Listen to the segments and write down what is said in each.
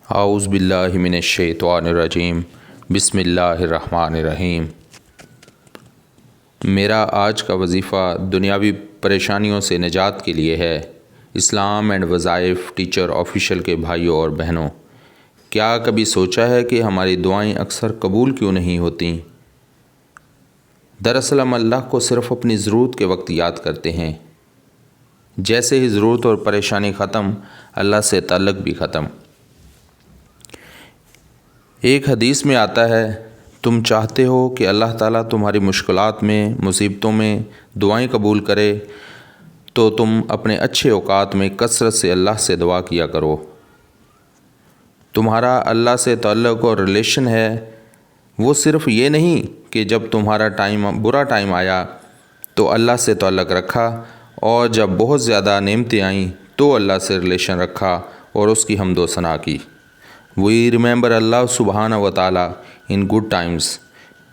اعوذ باللہ من الشیطان الرجیم بسم اللہ الرحمن الرحیم۔ میرا آج کا وظیفہ دنیاوی پریشانیوں سے نجات کے لیے ہے۔ اسلام اینڈ وظائف ٹیچر آفیشیل کے بھائیوں اور بہنوں، کیا کبھی سوچا ہے کہ ہماری دعائیں اکثر قبول کیوں نہیں ہوتیں؟ دراصل ہم اللہ کو صرف اپنی ضرورت کے وقت یاد کرتے ہیں۔ جیسے ہی ضرورت اور پریشانی ختم، اللہ سے تعلق بھی ختم۔ ایک حدیث میں آتا ہے، تم چاہتے ہو کہ اللہ تعالیٰ تمہاری مشکلات میں، مصیبتوں میں دعائیں قبول کرے تو تم اپنے اچھے اوقات میں کثرت سے اللہ سے دعا کیا کرو۔ تمہارا اللہ سے تعلق اور ریلیشن ہے وہ صرف یہ نہیں کہ جب تمہارا برا ٹائم آیا تو اللہ سے تعلق رکھا، اور جب بہت زیادہ نعمتیں آئیں تو اللہ سے ریلیشن رکھا اور اس کی حمد و ثنا کی۔ We remember Allah subhanahu wa ta'ala in good times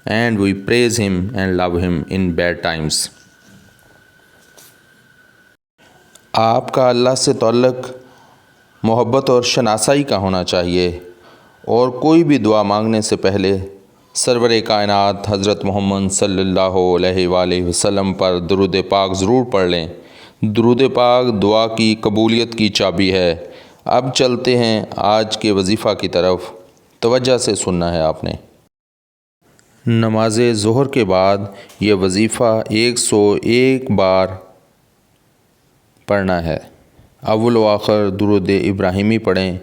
and we praise Him and love Him in bad times۔ آپ کا اللہ سے تعلق محبت اور شناسائی کا ہونا چاہیے، اور کوئی بھی دعا مانگنے سے پہلے سرور کائنات حضرت محمد صلی اللہ علیہ وآلہ وسلم پر درود پاک ضرور پڑھ لیں۔ درود پاک دعا کی قبولیت کی چابی ہے۔ اب چلتے ہیں آج کے وظیفہ کی طرف، توجہ سے سننا ہے آپ نے۔ نماز ظہر کے بعد یہ وظیفہ 101 بار پڑھنا ہے۔ اول و آخر درود ابراہیمی پڑھیں۔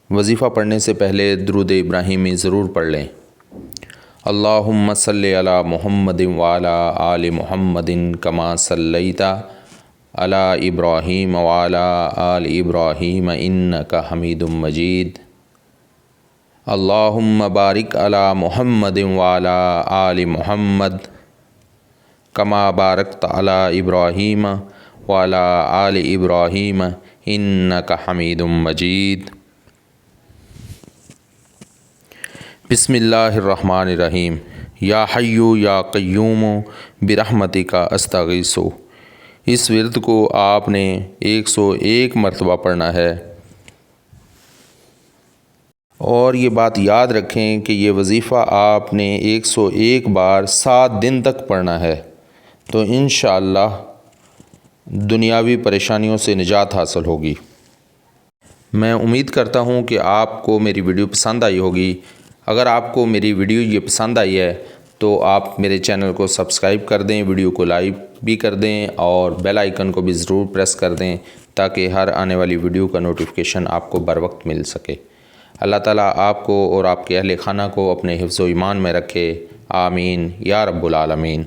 وظیفہ پڑھنے سے پہلے درود ابراہیمی ضرور پڑھ لیں۔ اللہم صلی علی محمد وعلی آل محمد کما صلیت علی ابراہیم وعلی آل ابراہیم انک حمید مجید۔ اللہم بارک علی محمد وعلی آل محمد کما بارکت علی ابراہیم وعلی آل ابراہیم انک حمید مجید۔ بسم اللہ الرحمن الرحیم۔ یا حی یا قیوم برحمتک استغیث۔ اس ورد کو آپ نے 101 مرتبہ پڑھنا ہے، اور یہ بات یاد رکھیں کہ یہ وظیفہ آپ نے 101 بار 7 دن تک پڑھنا ہے، تو انشاءاللہ دنیاوی پریشانیوں سے نجات حاصل ہوگی۔ میں امید کرتا ہوں کہ آپ کو میری ویڈیو پسند آئی ہوگی۔ اگر آپ کو میری ویڈیو یہ پسند آئی ہے تو آپ میرے چینل کو سبسکرائب کر دیں، ویڈیو کو لائک بھی کر دیں، اور بیل آئیکن کو بھی ضرور پریس کر دیں تاکہ ہر آنے والی ویڈیو کا نوٹیفیکیشن آپ کو بر وقت مل سکے۔ اللہ تعالیٰ آپ کو اور آپ کے اہل خانہ کو اپنے حفظ و ایمان میں رکھے، آمین یا رب العالمین۔